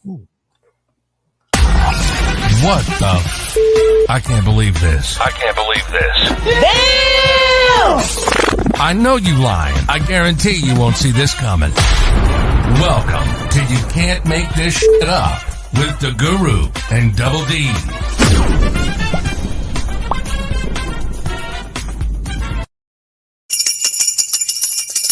Ooh. What the? I can't believe this. I can't believe this. Damn! I know you lying. I guarantee you won't see this coming. Welcome to You Can't Make This Shit Up with DaGuru and Doubledee.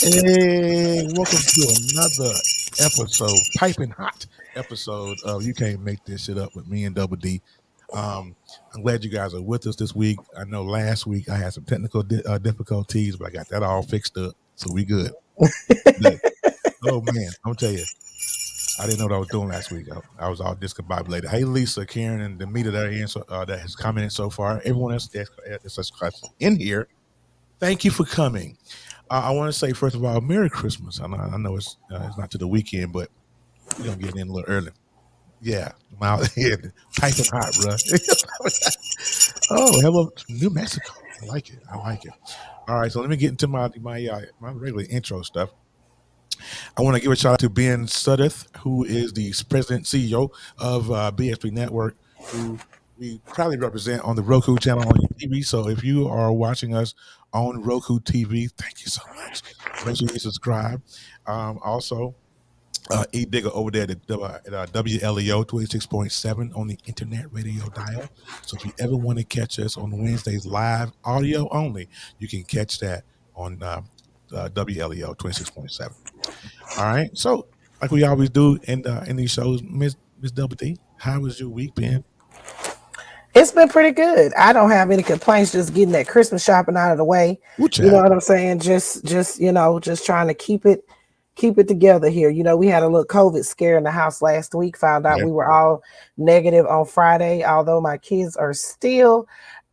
Hey, welcome to another episode, piping hot episode of You Can't Make This Shit Up with me and Doubledee. I'm glad you guys are with us this week. I know last week I had some technical difficulties, but I got that all fixed up, so we good. Oh man, I'm tell you, I didn't know what I was doing last week. I was all discombobulated. Hey, Lisa, Karen, and Demita that has commented so far. Everyone else that's in here, thank you for coming. I want to say, first of all, Merry Christmas. I know it's not to the weekend, but we're going to get in a little early. Yeah, I'm out here piping hot, bro. Oh, hello, New Mexico. I like it. All right, so let me get into my regular intro stuff. I want to give a shout out to Ben Sudduth, who is the president CEO of BS3 Network, who we proudly represent on the Roku channel on TV. So if you are watching us on Roku TV, thank you so much. Make sure you subscribe. Also, E Digger over there at WLEO 26.7 on the internet radio dial. So if you ever want to catch us on Wednesdays live, audio only, you can catch that on WLEO 26.7. All right. So like we always do in these shows, Miss Doubledee, how was your week been? It's been pretty good. I don't have any complaints. Just getting that Christmas shopping out of the way. You know what I'm saying? Just trying to keep it together here. You know, we had a little COVID scare in the house last week. Found out we were all negative on Friday. Although my kids are still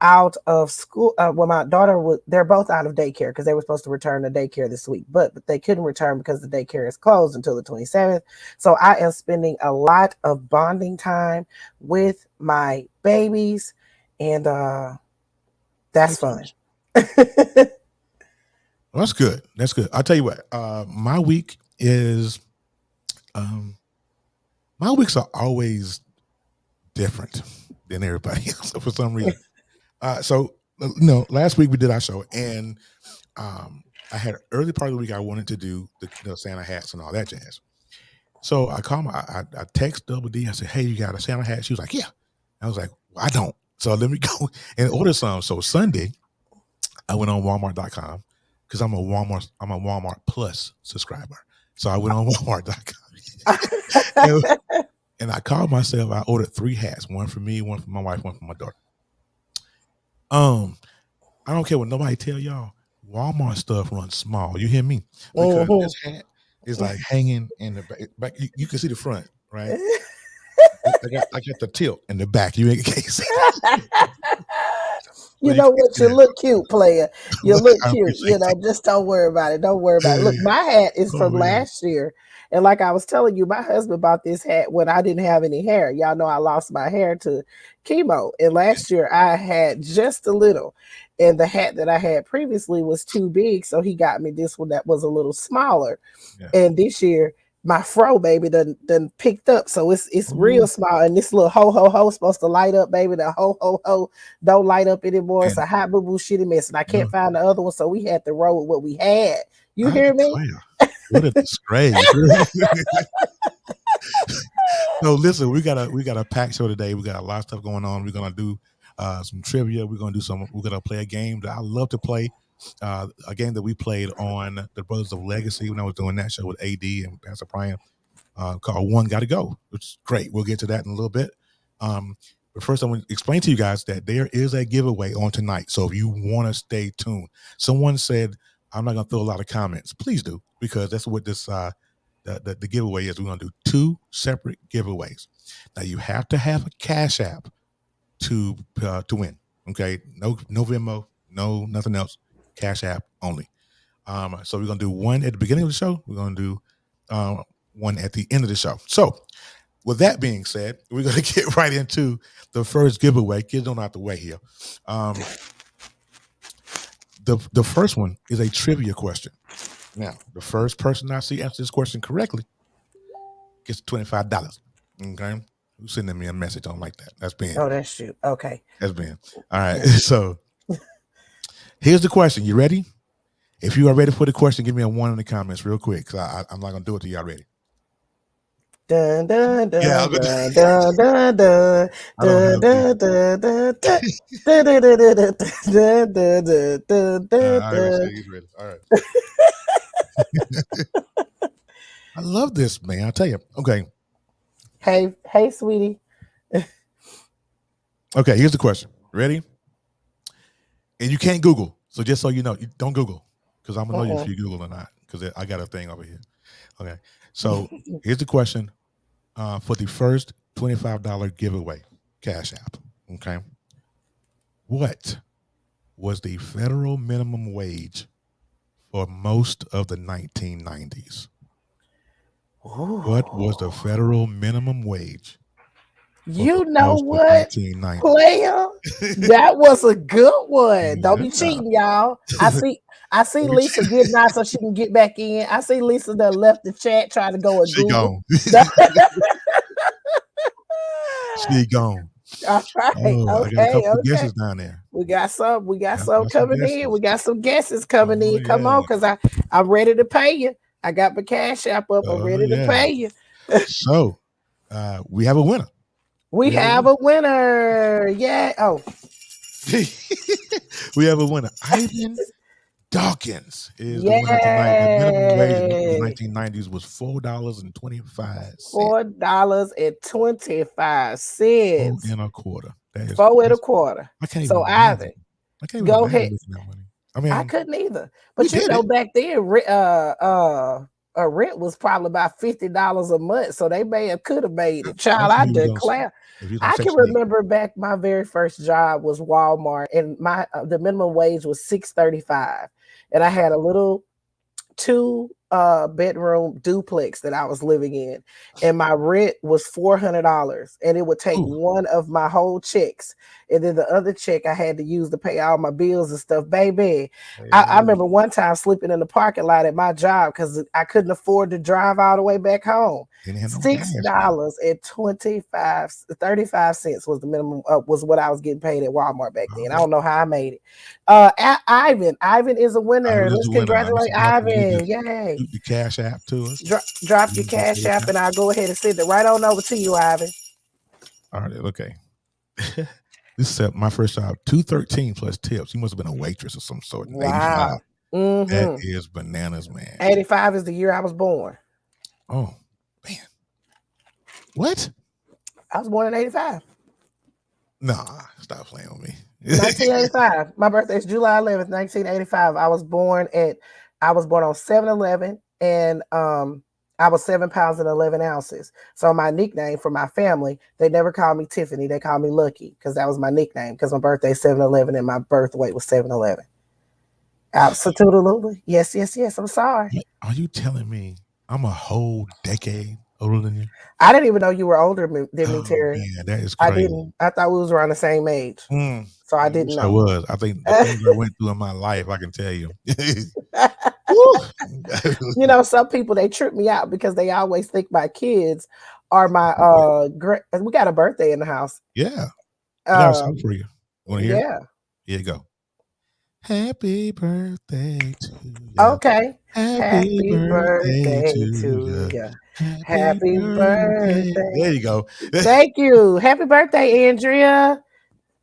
out of school. Well, my daughter they're both out of daycare because they were supposed to return to daycare this week, but they couldn't return because the daycare is closed until the 27th. So I am spending a lot of bonding time with my babies, and that's fun. That's good. I'll tell you what, my week is my weeks are always different than everybody else for some reason. So last week we did our show, and I had an early part of the week I wanted to do the Santa hats and all that jazz. So I text Doubledee. I said, "Hey, you got a Santa hat?" She was like, "Yeah." I was like, "Well, I don't." So let me go and order some. So Sunday, I went on Walmart.com because I'm a Walmart Plus subscriber. So I went on Walmart.com and I called myself. I ordered 3 hats: one for me, one for my wife, one for my daughter. I don't care what nobody tell y'all. Walmart stuff runs small. You hear me? Because this hat is like hanging in the back. You can see the front, right? I got the tilt in the back. You can't see. You know what? You look cute, player. You look cute. You know, just don't worry about it. Look, my hat is from last year. And like I was telling you, my husband bought this hat when I didn't have any hair. Y'all know I lost my hair to chemo. And last year I had just a little. And the hat that I had previously was too big. So he got me this one that was a little smaller. Yeah. And this year, my fro, baby, done picked up. So it's real small. And this little ho supposed to light up, baby. The ho don't light up anymore. It's a hot boo shitty mess. And I can't find the other one. So we had to roll with what we had. You hear me? What a disgrace. So listen, we got a packed show today. We got a lot of stuff going on. We're gonna do some trivia. We're gonna play a game that I love to play. A game that we played on the Brothers of Legacy when I was doing that show with AD and Pastor Brian, called One Gotta Go, which is great. We'll get to that in a little bit. But first I want to explain to you guys that there is a giveaway on tonight. So if you want to stay tuned, someone said I'm not gonna throw a lot of comments. Please do, because that's what this the giveaway is. We're gonna do 2 separate giveaways. Now you have to have a Cash App to win. Okay, no Venmo, no nothing else. Cash App only. So we're gonna do one at the beginning of the show. We're gonna do one at the end of the show. So with that being said, we're gonna get right into the first giveaway. Get on out the way here. The first one is a trivia question. Now, the first person I see answer this question correctly gets $25. Okay. Who's sending me a message on like that? That's Ben. Oh, that's you. Okay. That's Ben. All right. So here's the question. You ready? If you are ready for the question, give me a 1 in the comments real quick, because I'm not gonna do it till y'all ready. Dun dun Yeah, dun dun dun dun dun I don't dun have the. dun dun dun dun dun dun dun dun dun dun dun I already said dun. he's ready. All right. I love this, man. I'll tell you. Okay. Hey, sweetie. Okay. Here's the question. Ready? And you can't Google. So just so you know, you don't Google, because I'm gonna know you if you Google or not. Because I got a thing over here. Okay. So here's the question for the first $25 giveaway, Cash App. Okay. What was the federal minimum wage for most of the 1990s? What was the federal minimum wage for You know most of what, 1990s? player? That was a good one. Don't be Yeah. cheating, y'all. I see Lisa getting out so she can get back in. I see Lisa that left the chat trying to go and She Google. gone. She gone. All right. Oh, I got a Okay. couple of Okay. guesses down there. We got some. We got I some got some coming in. guesses. We got some guesses coming Oh in. Come yeah. on, because I'm ready to pay you. I got my cash app up. I'm Oh ready to yeah. pay you. So we have a winner. We have a winner. Yeah. Oh, We have a winner. Ivan Dawkins is the winner tonight. The minimum wage in the yay. 1990s was $4.25. Four $4.25. and a quarter. Four and a quarter. I can't even So imagine. Ivan, I can't even go imagine ahead. making that money. I I mean, couldn't either. we But you did know, it. back then, a rent was probably about $50 a month. So they could have made it. Child, That's I if declare. he was on I can Section 8. remember back my very first job was Walmart, and my the minimum wage was $6.35, and I had a little 2 bedroom duplex that I was living in, and my rent was $400, and it would take Ooh. one of my whole checks, and then the other check I had to use to pay all my bills and stuff. Baby, I remember one time sleeping in the parking lot at my job because I couldn't afford to drive all the way back home. Didn't have no Six gas, man. dollars and 35 cents was the minimum, was what I was getting paid at Walmart back then. I don't know how I made it. Ivan is a winner. Ivan is Let's the winner. congratulate You Ivan. just Yay. shoot the Cash App to us. Drop your cash app and I'll go ahead and send it right on over to you, Ivan. All right, okay. This is my first job, $213 plus tips. You must have been a waitress of some sort. Wow. 85. That is bananas, man. 85 is the year I was born. Oh, man. What? I was born in 85. Nah, stop playing with me. 1985. My birthday is July 11th, 1985. I was born on 7/11, and I was 7 pounds and 11 ounces. So my nickname for my family, they never called me Tiffany. They called me Lucky because that was my nickname, because my birthday is 7/11 and my birth weight was 7/11. Absolutely. Yes, yes, yes. I'm sorry. Are you telling me I'm a whole decade older than you? I didn't even know you were older than me, Oh, Terry. man, that is I crazy. didn't. I thought we was around the same age. So I didn't know. I was. I think the things I went through in my life, I can tell you. You know, some people, they trip me out because they always think my kids are my we got a birthday in the house. Yeah. I got a song for you. Want to hear? Yeah. Here you go. Happy birthday to you. Okay. Happy birthday to you. you. Happy birthday. There you go. Thank you. Happy birthday, Andrea.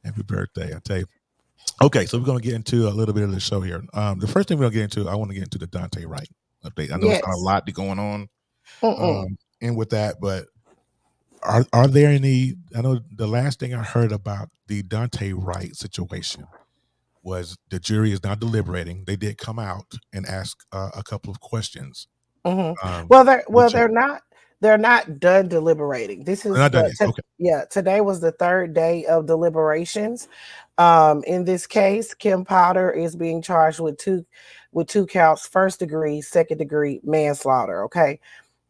Happy birthday. I tell you. Okay, so we're going to get into a little bit of the show here. The first thing we're going to get into, I want to get into the Dante Wright update. I know it's not a lot going on and with that, but are there any? I know the last thing I heard about the Dante Wright situation was the jury is now deliberating. They did come out and ask a couple of questions. They're not done deliberating. This is today was the third day of deliberations. In this case, Kim Potter is being charged with two counts: first degree, second degree manslaughter. Okay.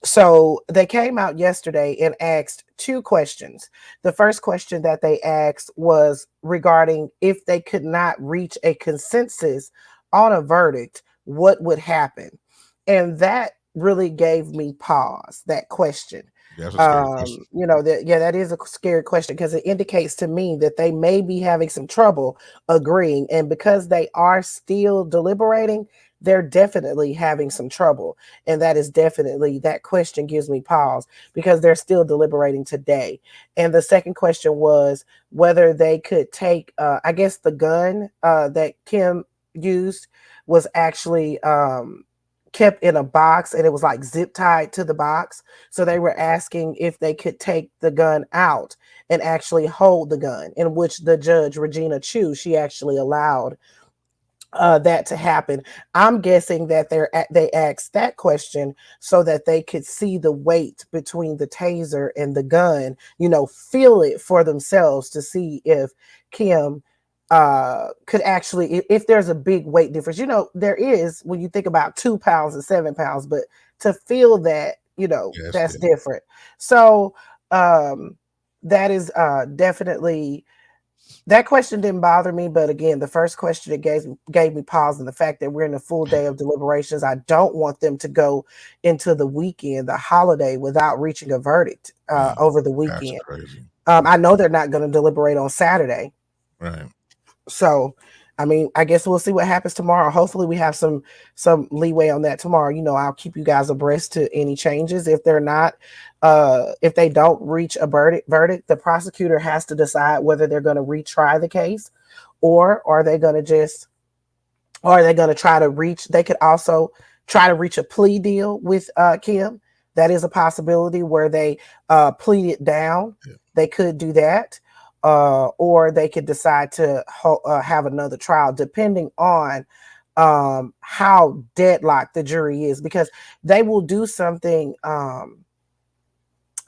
So they came out yesterday and asked 2 questions. The first question that they asked was regarding if they could not reach a consensus on a verdict, what would happen? And that really gave me pause, that question. That's a scary question. That is a scary question because it indicates to me that they may be having some trouble agreeing, and because they are still deliberating, they're definitely having some trouble. And that is definitely, that question gives me pause because they're still deliberating today. And the second question was whether they could take, I guess the gun that Kim used was actually kept in a box, and it was like zip tied to the box. So they were asking if they could take the gun out and actually hold the gun, in which the judge, Regina Chu, she actually allowed that to happen. I'm guessing that they asked that question so that they could see the weight between the taser and the gun, feel it for themselves to see if Kim could actually, if there's a big weight difference. There is when you think about 2 pounds and 7 pounds, but to feel that, Yes, that's yeah. different. So that is definitely, that question didn't bother me, but again, the first question, it gave me pause, and the fact that we're in a full day of deliberations. I don't want them to go into the weekend, the holiday, without reaching a verdict Yeah, over the that's weekend. crazy. I know they're not going to deliberate on Saturday, Right. so I mean, I guess we'll see what happens tomorrow. Hopefully we have some leeway on that tomorrow. I'll keep you guys abreast to any changes. If they're not, if they don't reach a verdict, the prosecutor has to decide whether they're going to retry the case, or are they going to just, or are they going to try to reach, they could also try to reach a plea deal with Kim. That is a possibility where they plead it down. Yeah. They could do that. Or they could decide to have another trial, depending on how deadlocked the jury is, because they will do something.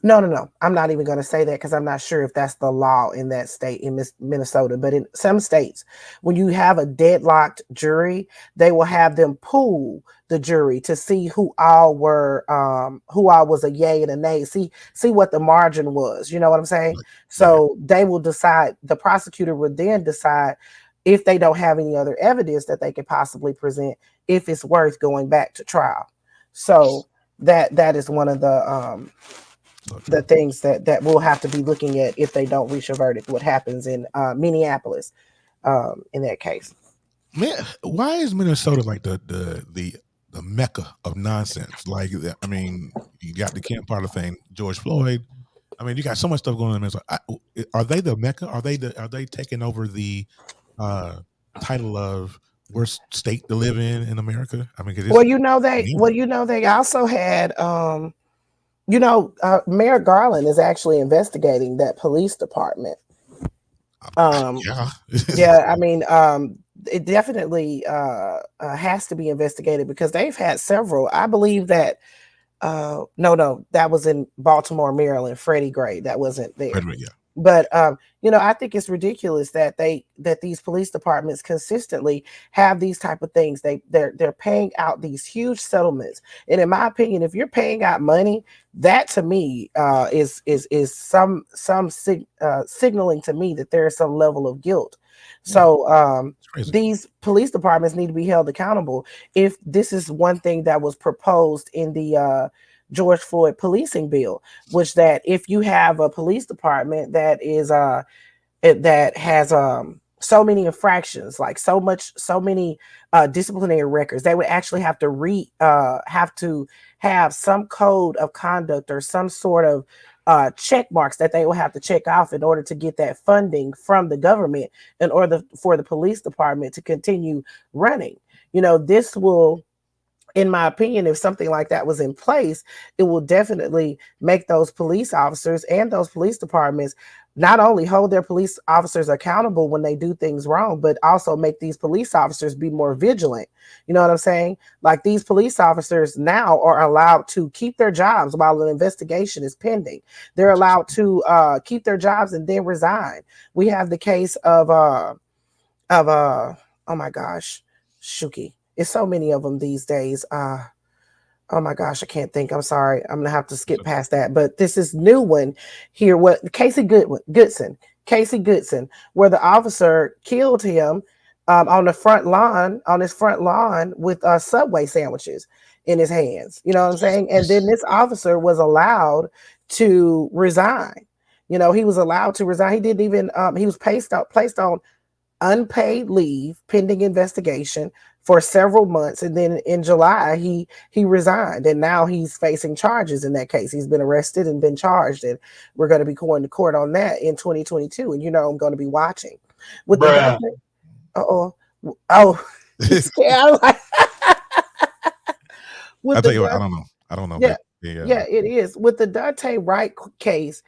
No. I'm not even going to say that because I'm not sure if that's the law in that state, in Minnesota. But in some states, when you have a deadlocked jury, they will have them pool the jury to see who all was a yay and a nay. See what the margin was. You know what I'm saying? Like, yeah. So they will decide. The prosecutor would then decide, if they don't have any other evidence that they could possibly present, if it's worth going back to trial. So that is one of the things that we'll have to be looking at if they don't reach a verdict. What happens in Minneapolis in that case? Man, why is Minnesota like the mecca of nonsense? Like, I mean, you got the Camp Parler thing, George Floyd. I mean, you got so much stuff going on in Minnesota. Are they the mecca? Are they taking over the uh, title of worst state to live in America? I mean, because Well, it's they also had Mayor Garland is actually investigating that police department. yeah. Yeah, I mean, it definitely has to be investigated because they've had several. I believe that no, that was in Baltimore, Maryland. Freddie Gray, that wasn't there. Yeah. But I think it's ridiculous that these police departments consistently have these type of things. They're paying out these huge settlements, and in my opinion, if you're paying out money, that to me is signaling to me that there is some level of guilt. So these police departments need to be held accountable. If this is one thing that was proposed in the George Floyd policing bill, which that if you have a police department that is that has so many infractions, like so many disciplinary records, they would actually have to have some code of conduct or some sort of check marks that they will have to check off in order to get that funding from the government, in order for the police department to continue running. This will, in my opinion, if something like that was in place, it will definitely make those police officers and those police departments not only hold their police officers accountable when they do things wrong, but also make these police officers be more vigilant. You know what I'm saying? Like, these police officers now are allowed to keep their jobs while an investigation is pending. They're allowed to keep their jobs and then resign. We have the case of oh my gosh, Shuki. It's so many of them these days. Oh my gosh, I can't think. I'm sorry. I'm gonna have to skip past that. But this is new one here. What Casey Goodson, where the officer killed him on his front lawn with Subway sandwiches in his hands. You know what I'm saying? And then this officer was allowed to resign. He was allowed to resign. He didn't even he was placed on unpaid leave pending investigation for several months, and then in July he resigned, and now he's facing charges in that case. He's been arrested and been charged, and we're going to be going to court on that in 2022. And I'm going to be watching with the he's scared. I tell you what, I don't know. Yeah, it is with the Daunte Wright case.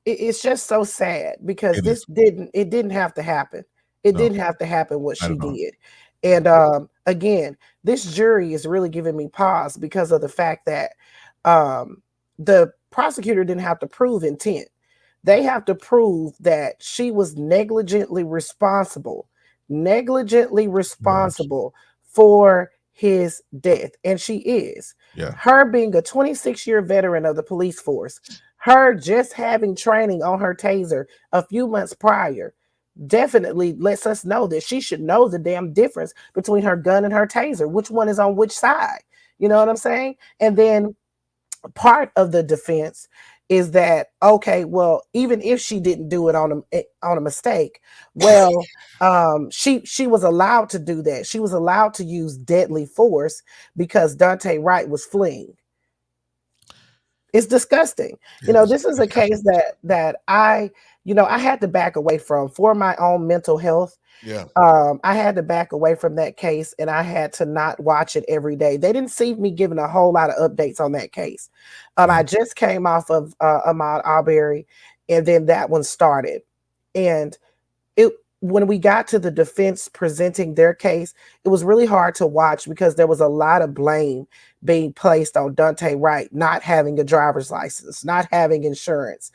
It's just so sad because it didn't have to happen. It didn't have to happen what she did. And again, this jury is really giving me pause because of the fact that the prosecutor didn't have to prove intent. They have to prove that she was negligently responsible for his death. And she is. Yeah. Her being a 26-year veteran of the police force, her just having training on her taser a few months prior definitely lets us know that she should know the damn difference between her gun and her taser, which one is on which side. You know what I'm saying? And then part of the defense is that, okay, well, even if she didn't do it on a mistake, well, she was allowed to do that. She was allowed to use deadly force because Daunte Wright was fleeing. It's disgusting. This is a case that I had to back away from for my own mental health. Yeah. I had to back away from that case, and I had to not watch it every day. They didn't see me giving a whole lot of updates on that case. I just came off of Ahmaud Arbery, and then that one started. And when we got to the defense presenting their case, it was really hard to watch because there was a lot of blame being placed on Daunte Wright not having a driver's license, not having insurance,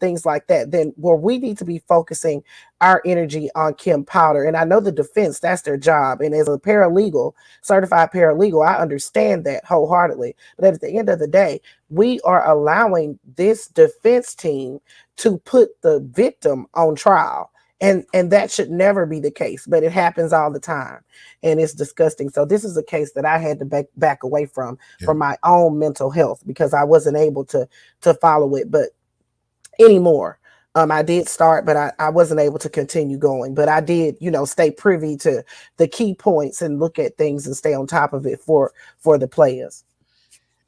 things like that. Then where we need to be focusing our energy on Kim Powder. And I know the defense, that's their job. And as a paralegal, certified paralegal, I understand that wholeheartedly. But at the end of the day, we are allowing this defense team to put the victim on trial. And that should never be the case, but it happens all the time, and it's disgusting. So this is a case that I had to back away from my own mental health because I wasn't able to follow it, but anymore. I did start, but I wasn't able to continue going. But I did, stay privy to the key points and look at things and stay on top of it for the players.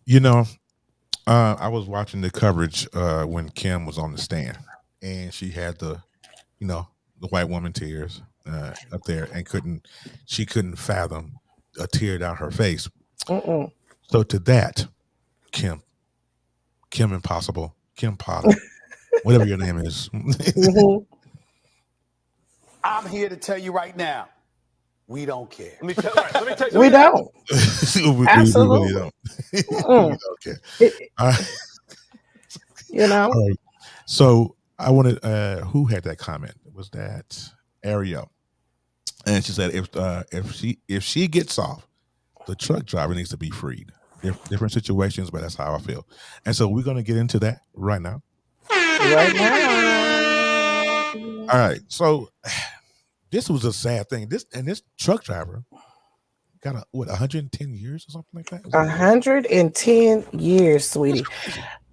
I was watching the coverage when Kim was on the stand, and she had the white woman tears up there, and she couldn't fathom a tear down her face. So to that, Kim Impossible, Kim Potter, whatever your name is. I'm here to tell you right now, we don't care. Let me tell you, we don't. Absolutely. We really don't. We don't care. Right. So I wanted, who had that comment? Was that Ariel? And she said, if she gets off, the truck driver needs to be freed. Different situations, but that's how I feel. And so we're going to get into that right now. All right. So this was a sad thing. This truck driver got 110 years or something like that? 110 years, sweetie.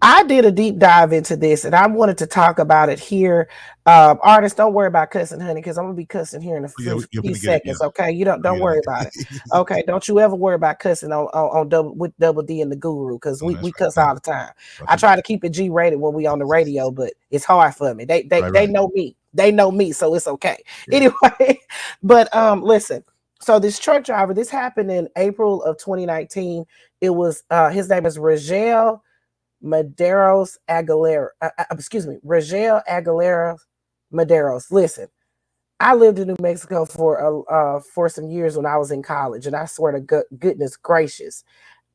I did a deep dive into this, and I wanted to talk about it here. Artists, don't worry about cussing, honey, because I'm gonna be cussing here in a few seconds. Okay, you don't worry about it. Okay, don't you ever worry about cussing with Doubledee and the Guru, because we cuss all the time. I try to keep it G-rated when we on the radio, but it's hard for me. They know me. They know me, so it's okay. Yeah. Anyway, but listen. So this truck driver, this happened in April of 2019. It was his name is Rogel Medeiros Aguilera. Rogel Aguilera Medeiros. Listen, I lived in New Mexico for some years when I was in college, and I swear to goodness gracious,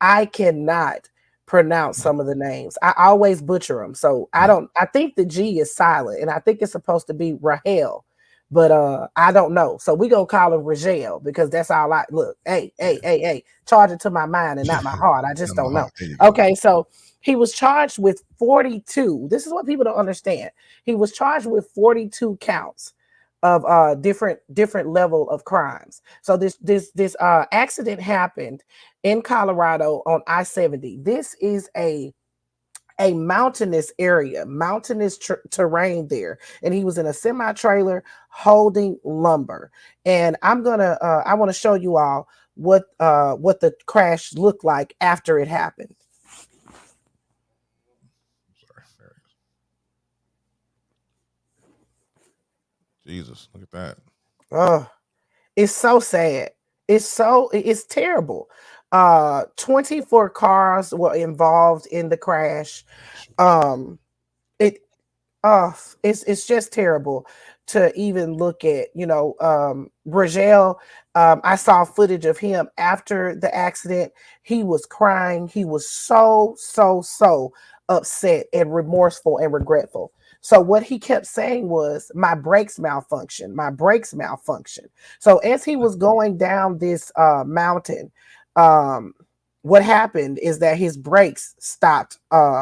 I cannot pronounce some of the names. I always butcher them. So I think the G is silent, and I think it's supposed to be Rahel. But I don't know. So we gonna call him Rogel because that's all I look. Hey, charge it to my mind and not my heart. I just don't know. Okay, so he was charged with 42. This is what people don't understand. He was charged with 42 counts of different level of crimes. So this accident happened in Colorado on I-70. This is a mountainous area, mountainous terrain there, and he was in a semi trailer holding lumber. And I want to show you all what the crash looked like after it happened. Jesus, look at that. Oh, it's so sad. It's terrible. 24 cars were involved in the crash. It it's just terrible to even look at. Rogel, I saw footage of him after the accident. He was crying. He was so upset and remorseful and regretful. So what he kept saying was, my brakes malfunction, my brakes malfunction. So as he was going down this mountain, what happened is that his brakes stopped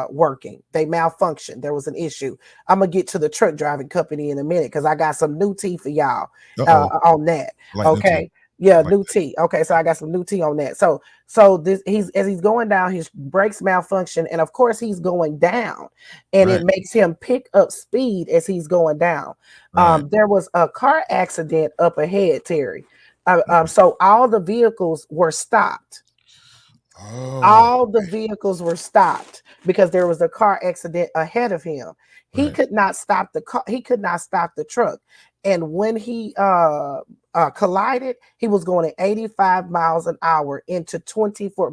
working. They malfunctioned. There was an issue. I'm gonna get to the truck driving company in a minute because I got some new tea for y'all on that. Like okay. Yeah, like new tea. Okay, so I got some new tea on that. So this as he's going down, his brakes malfunction, and of course he's going down, and it makes him pick up speed as he's going down. There was a car accident up ahead, Terry. So all the vehicles were stopped. All the vehicles were stopped because there was a car accident ahead of him. He could not stop the car. He could not stop the truck. And when he collided, he was going at 85 miles an hour into 24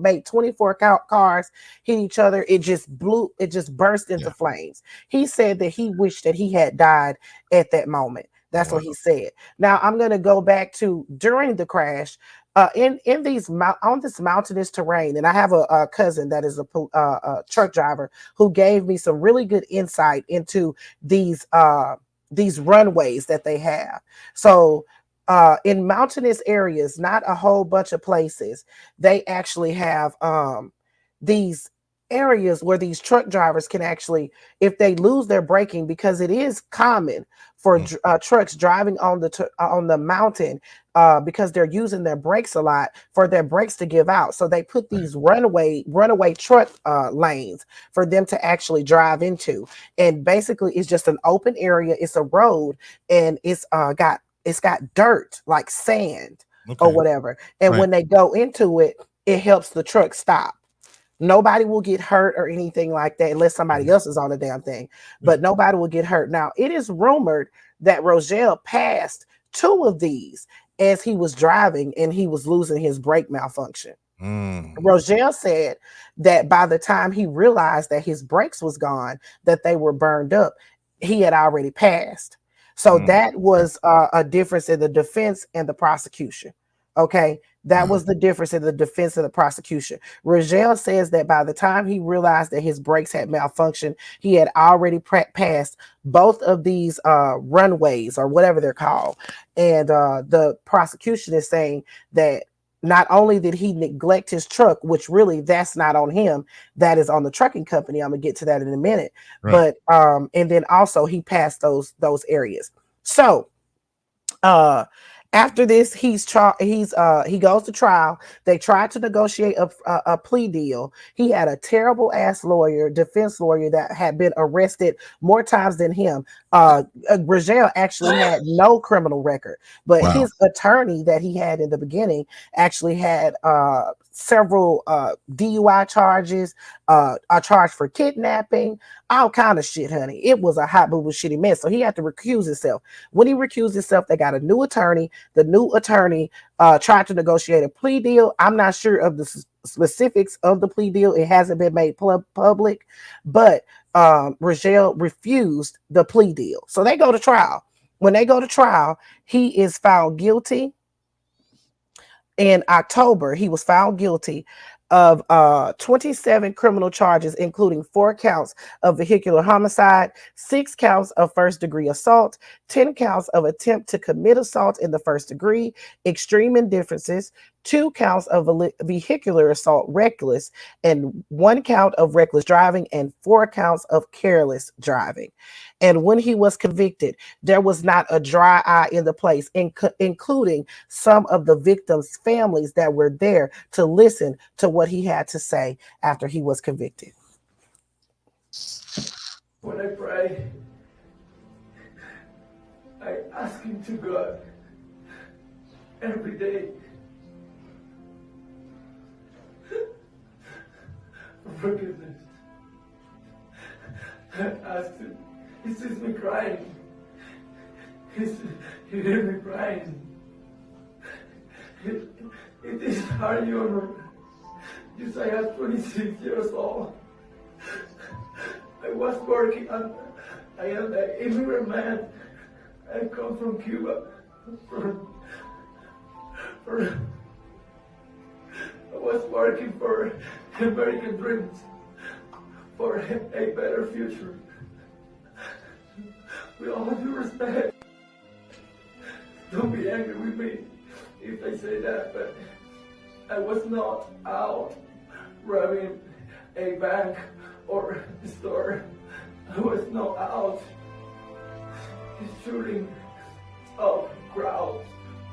cars hit each other. It just burst into flames. He said that he wished that he had died at that moment. That's what he said. Now I'm going to go back to during the crash. On this mountainous terrain, and I have a cousin that is a truck driver who gave me some really good insight into these runways that they have. So in mountainous areas, not a whole bunch of places, they actually have these areas where these truck drivers can actually, if they lose their braking, because it is common for trucks driving on the mountain, because they're using their brakes a lot, for their brakes to give out. So they put these runaway truck lanes for them to actually drive into. And basically it's just an open area. It's a road, and it's got dirt like sand or whatever. And when they go into it, it helps the truck stop. Nobody will get hurt or anything like that unless somebody else is on the damn thing, but nobody will get hurt. Now, it is rumored that Rogel passed 2 of these as he was driving and he was losing his brake malfunction. Rogel said that by the time he realized that his brakes was gone, that they were burned up, he had already passed. So that was a difference in the defense and the prosecution. Okay, that was the difference in the defense and the prosecution. Rogel says that by the time he realized that his brakes had malfunctioned, he had already passed both of these runways or whatever they're called. And the prosecution is saying that not only did he neglect his truck, which really that's not on him, that is on the trucking company. I'm gonna get to that in a minute. But and then also he passed those areas. So after this, he goes to trial. They tried to negotiate a plea deal. He had a terrible ass defense lawyer that had been arrested more times than him. Rogel actually had no criminal record, but his attorney that he had in the beginning actually had several DUI charges, a charge for kidnapping, all kind of shit, honey. It was a hot boo shitty mess. So he had to recuse himself. When he recused himself, they got a new attorney. The new attorney tried to negotiate a plea deal. I'm not sure of the specifics of the plea deal. It hasn't been made public, but Rogel refused the plea deal. So they go to trial. When they go to trial, he is found guilty. In October, he was found guilty of 27 criminal charges, including 4 counts of vehicular homicide, 6 counts of first-degree assault, 10 counts of attempt to commit assault in the first degree, extreme indifferences, 2 counts of vehicular assault reckless, and 1 count of reckless driving, and 4 counts of careless driving. And when he was convicted, there was not a dry eye in the place, including some of the victims' families that were there to listen to what he had to say after he was convicted. When I pray, I ask him to God every day for forgiveness. I ask him, he sees me crying. He hears me crying. It is hard, Your Honor. Yes, I am 26 years old. I was working and I am an immigrant man. I come from Cuba. I was working for American dreams, for a better future. With all due respect, don't be angry with me if I say that, but I was not out robbing a bank or a store. I was not out shooting up crowds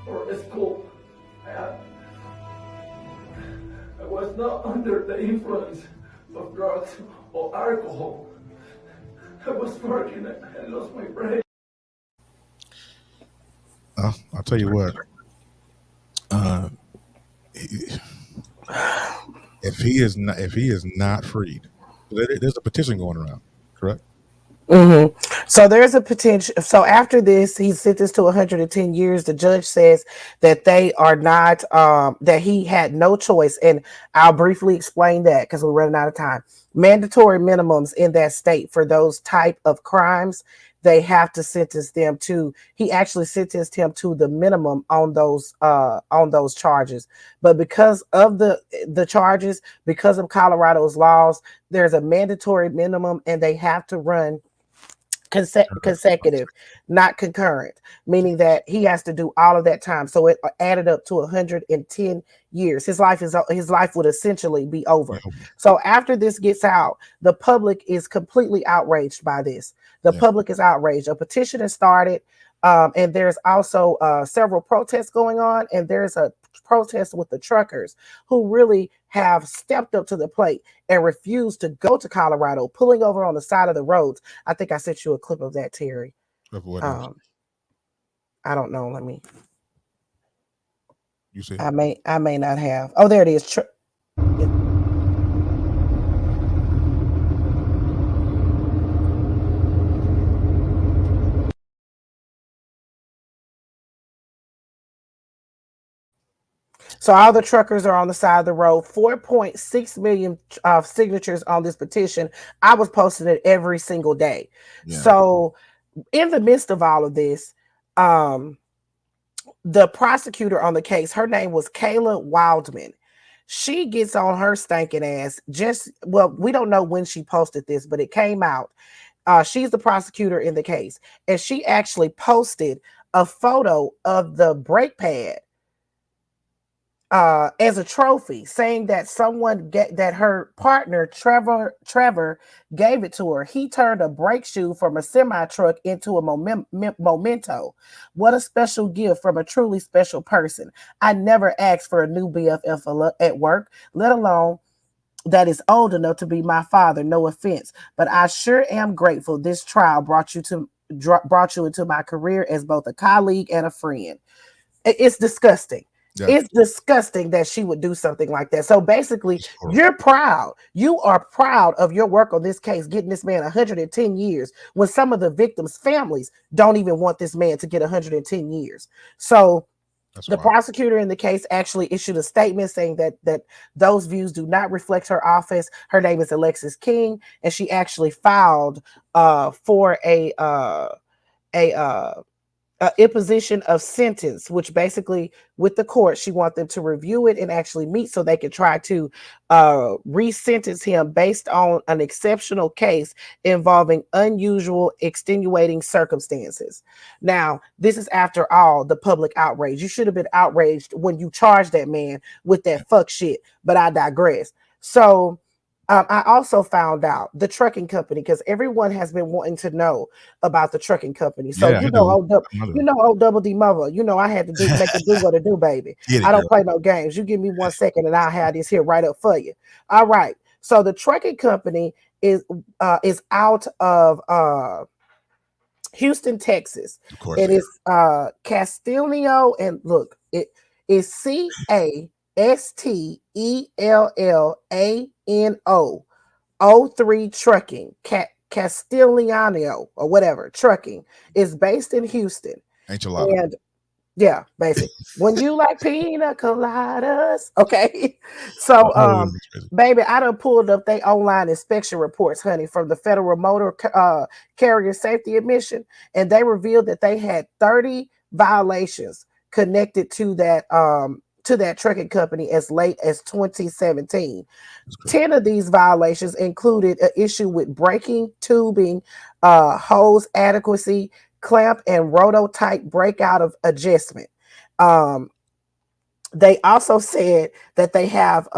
or a school. I was not under the influence of drugs or alcohol. I was working and I lost my brain. I'll tell you what. If he is not freed, there's a petition going around, correct? Mm-hmm. So there's a potential. So after this, he's sentenced to 110 years. The judge says that they are not, that he had no choice. And I'll briefly explain that because we're running out of time. Mandatory minimums in that state for those type of crimes, they have to sentence them to, he actually sentenced him to the minimum on those charges. But because of the charges, because of Colorado's laws, there's a mandatory minimum and they have to run consecutive, not concurrent, meaning that he has to do all of that time. So it added up to 110 years. His life would essentially be over. So after this gets out, the public is completely outraged by this. The public is outraged. A petition has started, and there's also several protests going on, and there's a protest with the truckers who really have stepped up to the plate and refused to go to Colorado, pulling over on the side of the roads. I think I sent you a clip of that, Terry. Of what? I don't know. Let me. You see? I may not have. Oh, there it is. So all the truckers are on the side of the road. 4.6 million signatures on this petition. I was posting it every single day. Yeah. So in the midst of all of this, the prosecutor on the case, her name was Kayla Wildman. She gets on her stinking ass. We don't know when she posted this, but it came out. She's the prosecutor in the case. And she actually posted a photo of the brake pad as a trophy, saying that that her partner Trevor gave it to her. He turned a brake shoe from a semi truck into a memento. What a special gift from a truly special person. I never asked for a new BFF at work, let alone that is old enough to be my father. No offense, but I sure am grateful this trial brought you into my career as both a colleague and a friend. It's disgusting. Yeah. It's disgusting that she would do something like that. So basically, you're proud. You are proud of your work on this case, getting this man 110 years when some of the victims' families don't even want this man to get 110 years. So the prosecutor in the case actually issued a statement saying that those views do not reflect her office. Her name is Alexis King, and she actually filed for a imposition of sentence, which basically with the court, she wants them to review it and actually meet so they can try to re-sentence him based on an exceptional case involving unusual extenuating circumstances. Now, this is after all the public outrage. You should have been outraged when you charged that man with that fuck shit, but I digress. So I also found out the trucking company, because everyone has been wanting to know about the trucking company. So Yeah, I do. old Doubledee you know I had to make it do what it do, baby. I don't play no games. You give me 1 second and I'll have this here right up for you. All right. So the trucking company is out of Houston, Texas. Of course. It is Castillo, and look, it is CASTELLANO 03 Trucking, Castellano or whatever trucking, is based in Houston. Enchilada. And yeah, basically, when you like pina coladas, okay. So, baby, I done pulled up they online inspection reports, honey, from the Federal Motor Carrier Safety Admission, and they revealed that they had 30 violations connected to that trucking company as late as 2017. 10 of these violations included an issue with braking, tubing, hose adequacy, clamp, and roto-type breakout of adjustment. They also said that they have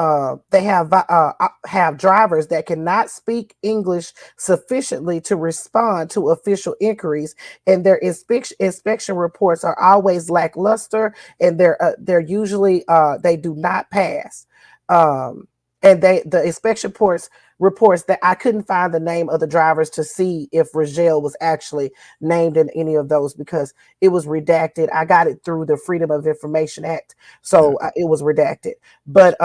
drivers that cannot speak English sufficiently to respond to official inquiries, and their inspection reports are always lackluster, and they're usually they do not pass. And the inspection reports that I couldn't find the name of the drivers to see if Rigel was actually named in any of those because it was redacted. I got it through the Freedom of Information Act, so it was redacted. But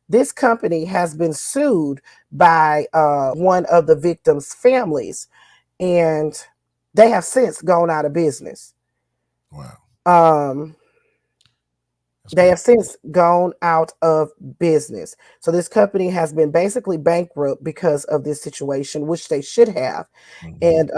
this company has been sued by one of the victims' families, and they have since gone out of business. Wow. They have since gone out of business. So this company has been basically bankrupt because of this situation, which they should have. And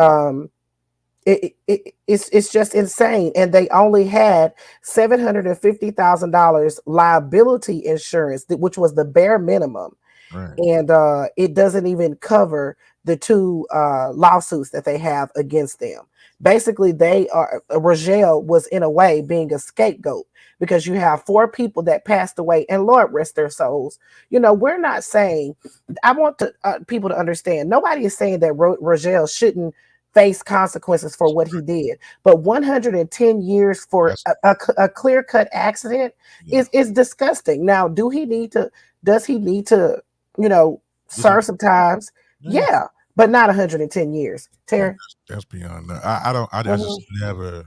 it's just insane. And they only had $750,000 liability insurance, which was the bare minimum. Right. And it doesn't even cover the 2 lawsuits that they have against them. Basically, Rigel was in a way being a scapegoat because you have 4 people that passed away, and Lord rest their souls. You know, we're not saying, I want people to understand, nobody is saying that Rigel shouldn't face consequences for what he did, but 110 years for a clear-cut accident is disgusting. Now, does he need to, serve some times? Yeah. But not 110 years. Terry? That's beyond that. I just never,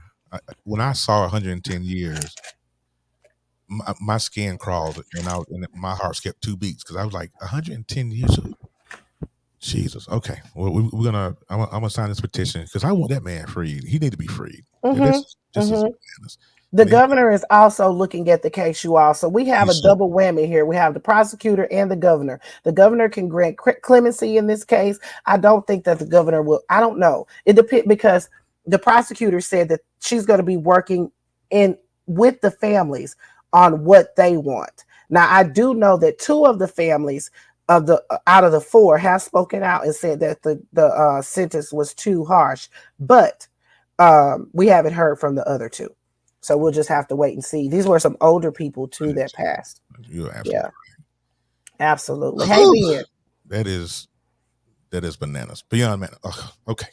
when I saw 110 years, my skin crawled and my heart skipped 2 beats because I was like, 110 years of Jesus. Okay. Well, I'm gonna sign this petition because I want that man freed. He need to be freed. This is madness. The governor is also looking at the case, you all. So we have a double whammy here. We have the prosecutor and the governor. The governor can grant clemency in this case. I don't think that the governor will. I don't know. It depends, because the prosecutor said that she's going to be working with the families on what they want. Now, I do know that 2 of the families out of the 4 have spoken out and said that the sentence was too harsh, but we haven't heard from the other 2. So we'll just have to wait and see. These were some older people too that passed. You're absolutely right. Absolutely. Hey, Ben. That is bananas. Beyond man. Oh, okay.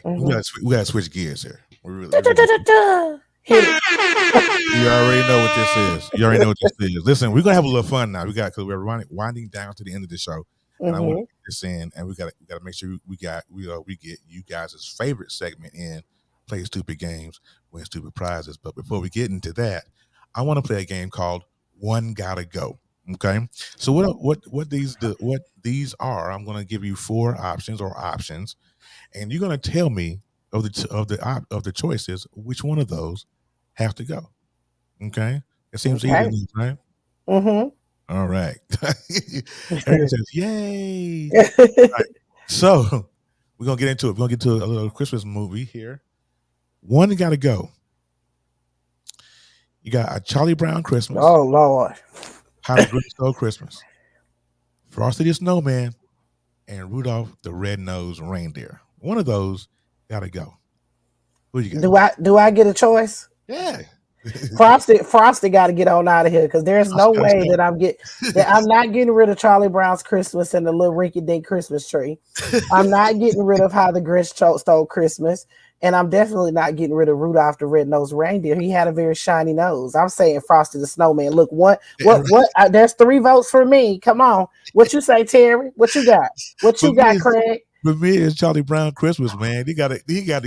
We gotta switch gears here. We really You already know what this is. Listen, we're gonna have a little fun now. Because we're winding down to the end of the show. And I want to get this in, and we gotta make sure we get you guys' favorite segment in. Play stupid games, win stupid prizes. But before we get into that, I want to play a game called One Gotta Go. Okay. So what these are, I'm going to give you 4 options, and you're going to tell me of the choices which one of those have to go. Okay. It seems easy, right? All right. Everyone says, yay. Right. So we're gonna get into it. We're gonna get to a little Christmas movie here. One gotta go. You got A Charlie Brown Christmas, Oh Lord. How the Grinch Stole Christmas, Frosty the Snowman, and Rudolph the Red-Nosed Reindeer. One of those gotta go. Who you got? Do I get a choice? Yeah. Frosty got to get on out of here because there's no way that I'm not getting rid of Charlie Brown's Christmas and the little rinky-dink Christmas tree. I'm not getting rid of How the Grinch Stole Christmas, and I'm definitely not getting rid of Rudolph the Red-Nosed Reindeer. He had a very shiny nose. I'm saying Frosty the Snowman. Look, what? There's 3 votes for me. Come on, what you say, Terry? What you got? What you got, Craig? For me, it's Charlie Brown Christmas, man. He got to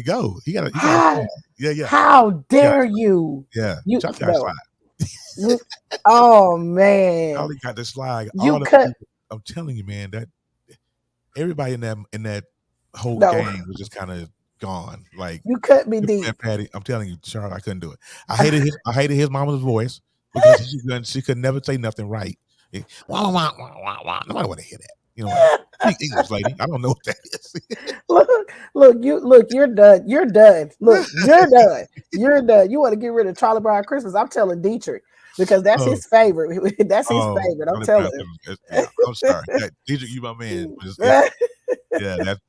go. He got to. Yeah. How dare you? Yeah. You Charlie got slide. Oh man. Charlie got the slide. I'm telling you, man, that everybody in that whole game was just kind of gone. Like you cut me deep. Patty, I'm telling you, Charlie, I couldn't do it. I hated his mama's voice because she could never say nothing right. Wah, wah, wah, wah, wah. Nobody want to hear that. You know, English lady. I don't know what that is. You're done. You're done. Look, you're done. You're done. You want to get rid of Charlie Brown Christmas? I'm telling Dietrich because that's his favorite. That's his favorite. I'm telling him. I'm sorry, Dietrich, you my man. That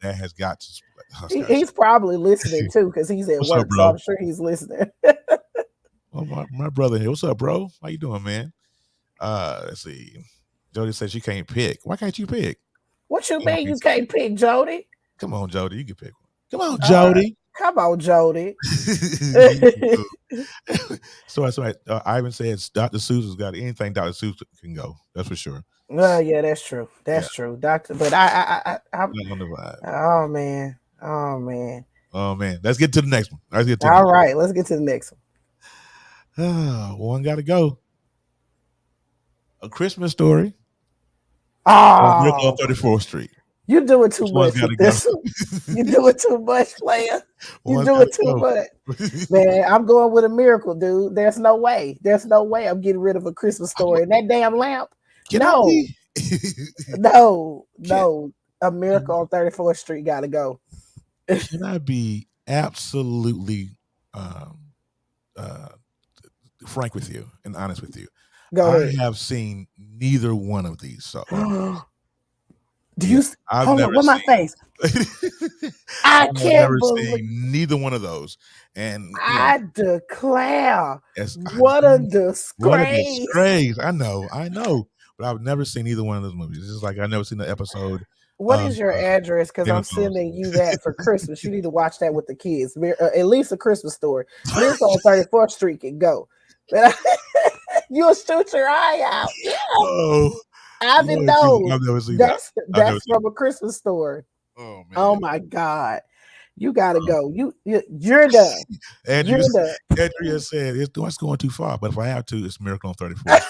has got to. He's probably listening too because he's at work, so I'm sure he's listening. Well, my brother here. What's up, bro? How you doing, man? Let's see. Jody says she can't pick. Why can't you pick? What you mean you can't pick, Jody? Come on, Jody. You can pick one. Come on, Jody. Come on, Jody. So Ivan says Dr. Seuss has got anything Dr. Seuss can go. That's for sure. Yeah, that's true. That's true, Doctor. But I'm on the vibe. Oh man. Let's get to the next one. Let's get to the next one. One got to go. A Christmas Story. Oh, Miracle on 34th Street. You do it too much. You do it too much, player. You do it too much. Man, I'm going with A Miracle, dude. There's no way. I'm getting rid of A Christmas Story. And that damn lamp. No. A Miracle on 34th Street got to go. Can I be absolutely frank with you and honest with you? Go ahead. I have seen neither one of these. So hold on, my face? I can't never believe seen neither one of those. And I declare, what a disgrace! I know, but I've never seen either one of those movies. It's just like I've never seen the episode. What is your address? Because I'm sending you that for Christmas. You need to watch that with the kids. At least A Christmas Story. Miracle on 34th Street can go. You'll shoot your eye out. Yeah. Oh, Ivan knows. I've never seen that's from A Christmas Story. Oh man. Oh my God. You gotta go. You're done. Andrea said it's going too far, but if I have to, it's Miracle on 34th.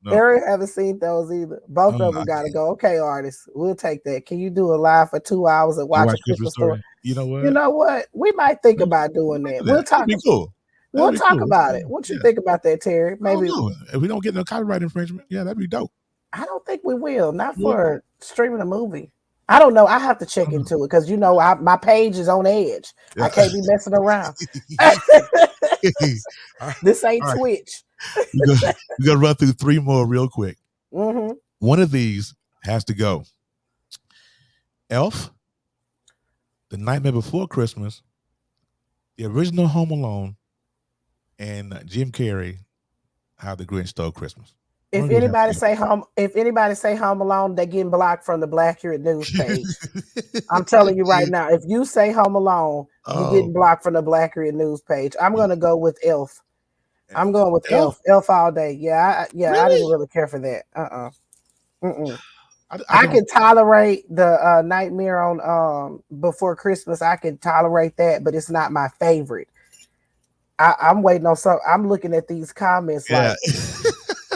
Ariel haven't seen those either. Both of them gotta go. Okay, artists, we'll take that. Can you do a live for 2 hours and watch A Christmas Story? You know what? We might think about doing that. We'll talk. We'll talk about it. What you think about that, Terry? Maybe if we don't get no copyright infringement, that'd be dope. I don't think we will. Not for streaming a movie. I don't know. I have to check into it because my page is on edge. I can't be messing around. This ain't Twitch. We're gonna run through 3 more real quick. Mm-hmm. One of these has to go. Elf, The Nightmare Before Christmas, the original Home Alone, and Jim Carrey, How the Grinch Stole Christmas. If anybody say Home Alone, they're getting blocked from the Black Current News page. I'm telling you right now, if you say Home Alone, you're getting blocked from the Black Current News page. I'm gonna go with Elf. I'm going with Elf. Elf all day. Yeah, really? I didn't really care for that. I can tolerate the Nightmare on Before Christmas. I can tolerate that, but it's not my favorite. I'm waiting on some. I'm looking at these comments like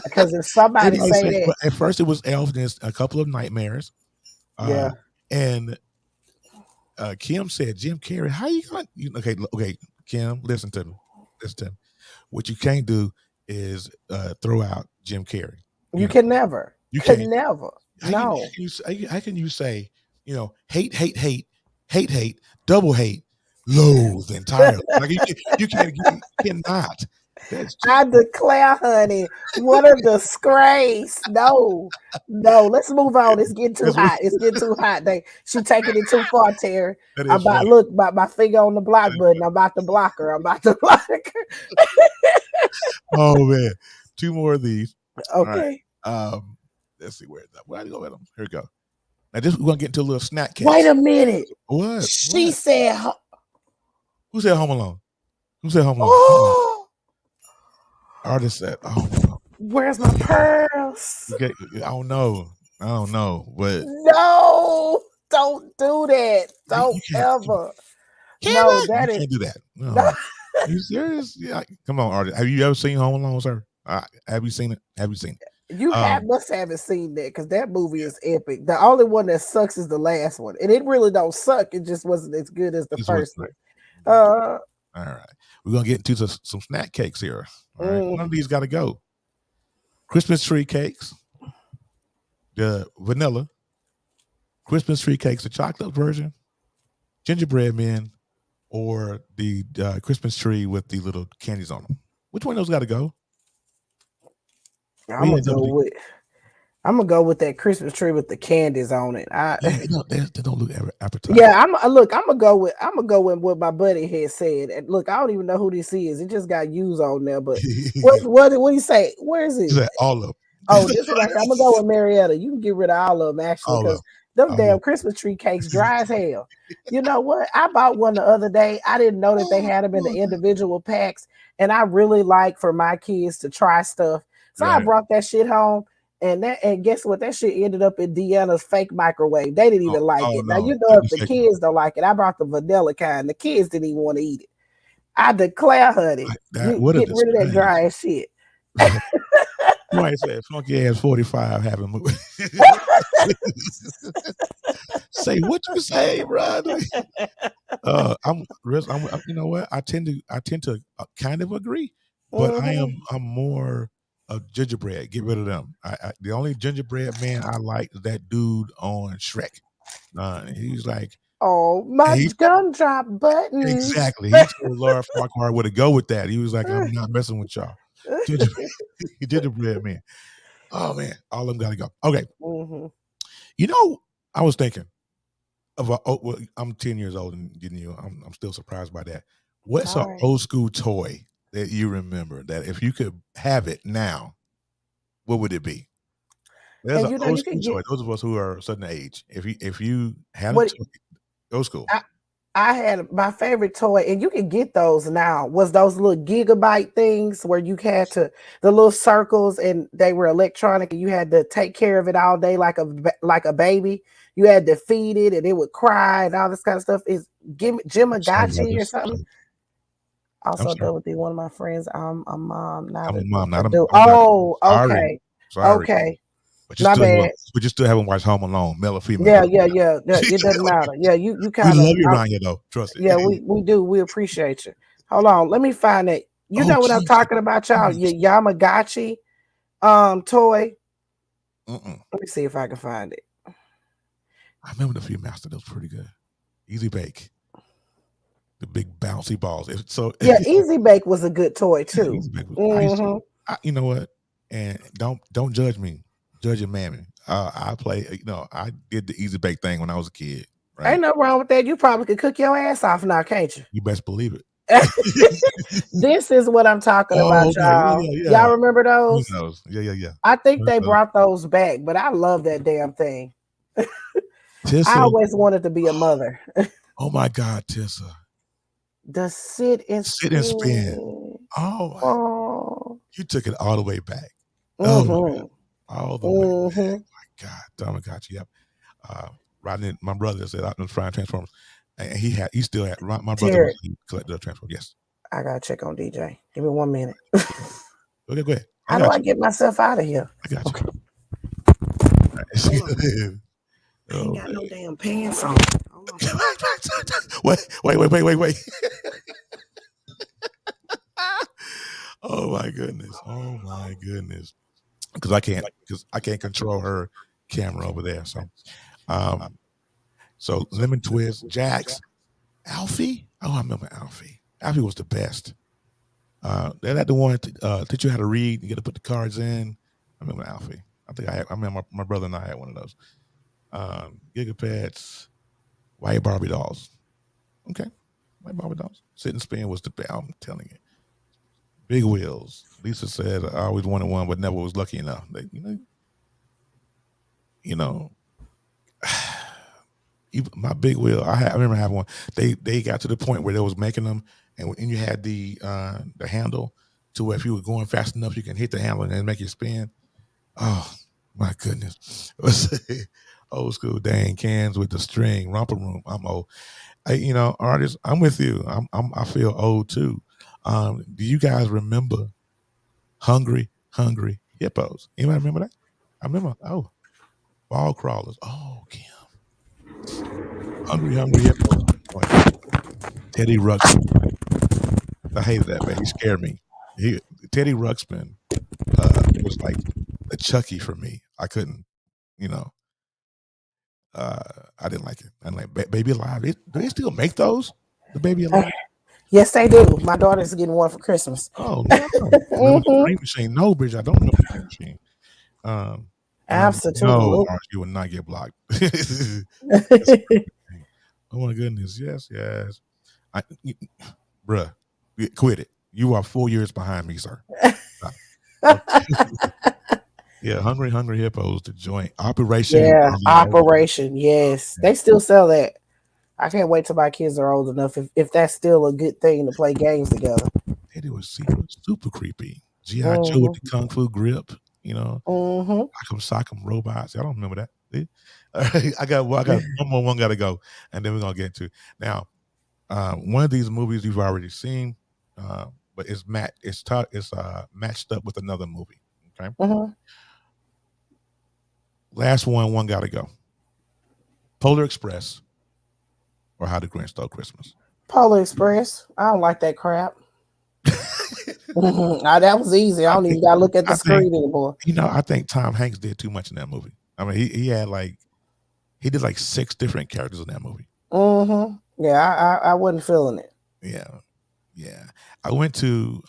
because if somebody say that at first it was Elf, then a couple of nightmares. And Kim said, Jim Carrey, how you going? Okay, Kim, listen to me. What you can't do is throw out Jim Carrey. You can never. You can never. No. How can you say, hate, double hate, loathe entirely. Like you cannot. I declare, honey, what a disgrace. No, let's move on. It's getting too hot. It's getting too hot. She taking it too far, Terry. I'm about funny. look my finger on the block button. I'm about to block her. Oh man, 2 more of these. Okay. All right. Let's see where I go with them. Here we go. Now we're gonna get into a little snack case. Wait a minute. What? She said. Who said Home Alone? Who said Home Alone? Oh. Artist said, "Oh, where's my pearls?" I don't know, but no, don't do that. Don't ever. No, that is. Can't do that. No. You serious? Yeah. Come on, artist. Have you ever seen Home Alone, sir? Have you seen it? Have you seen it? You must haven't seen that because that movie is epic. The only one that sucks is the last one, and it really don't suck. It just wasn't as good as the first one. All right, we're gonna get into some snack cakes here. All right, one of these got to go. Christmas tree cakes, the vanilla Christmas tree cakes, the chocolate version, gingerbread men, or the Christmas tree with the little candies on them. Which one of those got to go? I'm gonna go with that Christmas tree with the candies on it. They don't look appetizing. Yeah, I'm gonna go with what my buddy had said. And look, I don't even know who this is. It just got used on there. But what do you say? Where is it? Like all of them. Oh, this is right here. I'm gonna go with Marietta. You can get rid of all of them actually because them damn Christmas tree cakes dry as hell. You know what? I bought one the other day. I didn't know that they had them in the individual packs, and I really like for my kids to try stuff. So I brought that shit home, and guess what? That shit ended up in Deanna's fake microwave. They didn't even like it. Now you know if the kids don't like it, I brought the vanilla kind. The kids didn't even want to eat it. I declare, honey, get rid of that dry ass shit. Somebody said, "Funky ass 45 having movie." Say what you say, brother. I'm you know what? I tend to kind of agree, but I'm more of gingerbread. Get rid of them. The only gingerbread man I like is that dude on Shrek. He's like, oh, my gumdrop button. Exactly. He told Laura Farquhar where to go with that. He was like, I'm not messing with y'all. Gingerbread man. Oh man, all of them gotta go. Okay. You know, I was thinking of I'm 10 years old and I'm still surprised by that. What's an old school toy that you remember that if you could have it now, what would it be? There's an old school toy. Those of us who are a certain age, if you had a toy, old school. I had my favorite toy, and you can get those now, was those little gigabyte things where you had the little circles and they were electronic and you had to take care of it all day like a baby. You had to feed it and it would cry and all this kind of stuff. Is Jimagachi or something? Also, Doubledee, one of my friends. I'm a mom, not a mom. Okay. Sorry. Okay. But you still haven't watched Home Alone, male or female. Yeah. It doesn't matter. Yeah, you kind of. We love you around here, though. Trust it. Yeah, we do. We appreciate you. Hold on, let me find it. You know what I'm talking about, y'all? Your Yamagaki toy. Let me see if I can find it. I remember the Few Master. That was pretty good. Easy Bake. The big bouncy balls. Easy Bake was a good toy too. Easy Bake was, you know what? And don't judge me. Judge your mammy. I did the Easy Bake thing when I was a kid. Right? Ain't nothing wrong with that. You probably could cook your ass off now, can't you? You best believe it. This is what I'm talking about, y'all. Yeah. Y'all remember those? Yeah. I think they brought those back, but I love that damn thing. Tissa, I always wanted to be a mother. Oh my God, Tissa. The sit and spin. Oh, you took it all the way back. All the way back. My God, Tamagotchi. Yep. Rodney, my brother said I was trying Transformers, and he still had my brother collected the Transformers. Yes. I gotta check on DJ. Give me 1 minute. Okay, go ahead. How do I get myself out of here? I got you. Okay. I ain't got no damn pants on. Wait. Oh my goodness. Because I can't control her camera over there. So Lemon Twist, Jax, Alfie. Oh, I remember Alfie. Alfie was the best. They had the one teach you how to read. You got to put the cards in. I remember Alfie. I remember my brother and I had one of those. Gigapets, white Barbie dolls. Okay, white Barbie dolls. Sit and spin was the best. I'm telling you. Big wheels. Lisa said I always wanted one, but never was lucky enough. You know, my big wheel. I remember having one. They got to the point where they was making them, and you had the handle to where if you were going fast enough, you can hit the handle and then make it spin. Oh my goodness! Old school dang cans with the string romper room. I'm old. Artists. I'm with you. I feel old too. Do you guys remember Hungry Hippos? Anybody remember that? I remember. Oh, ball crawlers. Oh, Kim. Hungry Hippos. Teddy Ruxpin. I hated that man. He scared me. Teddy Ruxpin was like a Chucky for me. I couldn't, I didn't like it. I didn't like Baby Alive. Do they still make those? The Baby Alive? Yes, they do. My daughter's getting one for Christmas. Oh no! Remember the Dream Machine? No, Bridge. I don't remember the Dream Machine. Absolutely. No, you will not get blocked. Oh my goodness! Yes. Bruh, quit it. You are 4 years behind me, sir. Yeah, Hungry Hippos, the joint Operation. Yeah, Operation. Yes, they still sell that. I can't wait till my kids are old enough if that's still a good thing to play games together. It was super creepy. G.I. Joe with the Kung Fu grip, Sock'em robots. I don't remember that. All right, I got one more one got to go, and then we're gonna get into now. One of these movies you've already seen, but it's matched up with another movie. Okay. Last one got to go. Polar Express or How the Grinch Stole Christmas. Polar Express. I don't like that crap. That was easy. I don't even got to look at the screen anymore. I think Tom Hanks did too much in that movie. I mean, he did like 6 different characters in that movie. Yeah, I wasn't feeling it. Yeah. I went to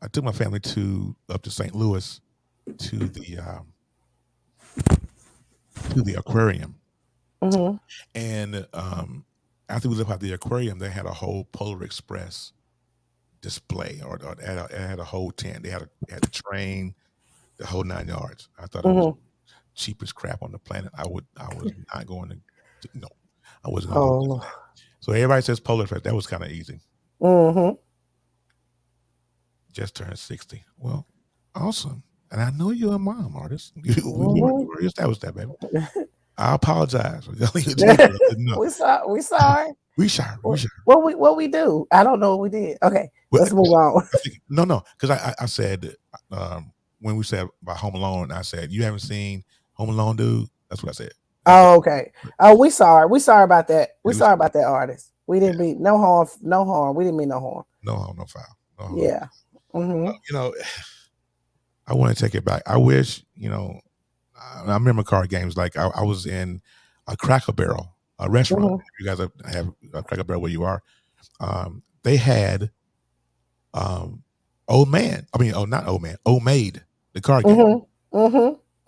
I took my family up to St. Louis to the aquarium. And after we left out the aquarium, they had a whole Polar Express display, or it had a whole tent. They had a train, the whole 9 yards. I thought it was cheapest crap on the planet. I was not going to no. I wasn't going to do that. So everybody says Polar Express. That was kind of easy. Just turned 60. Well, awesome. And I know you're a mom, artist. We established that, baby. I apologize. We sorry. We sorry. What we do? I don't know what we did. Okay, let's move on. No, because I said when we said about Home Alone, I said you haven't seen Home Alone, dude. That's what I said. Oh, okay. Oh, we sorry. We sorry about that. We sorry about that, artist. We didn't mean no harm. We didn't mean no harm. No harm, no foul. No harm. Yeah. I want to take it back. I wish, I remember card games like I was in a Cracker Barrel, a restaurant. You guys have a Cracker Barrel where you are. They had Old Maid, the card game.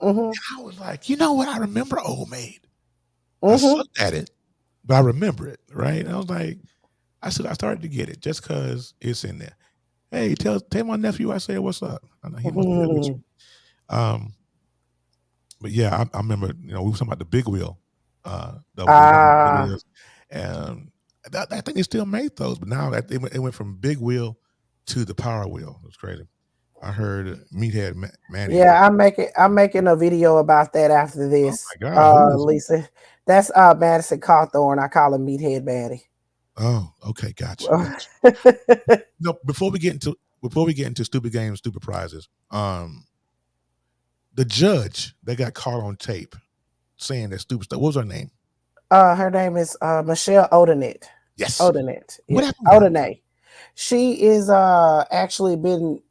And I was like, you know what? I remember Old Maid. I sucked at it, but I remember it, right? And I was like, I started to get it just because it's in there. Hey, tell my nephew I said what's up. I know he must be with you. But yeah, I remember, we were talking about the big wheel. And I think they still made those, but now that it went from big wheel to the power wheel. It was crazy. I heard Meathead Manny. Yeah, I'm making a video about that after this. Oh my God, Lisa. That's Madison Cawthorn. I call him Meathead Manny. Oh, okay, gotcha. No, before we get into stupid games, stupid prizes, the judge that got caught on tape saying that stupid stuff. What was her name? Her name is Michelle Odenet. Yes. Odenet. What happened? Odenet. She is actually been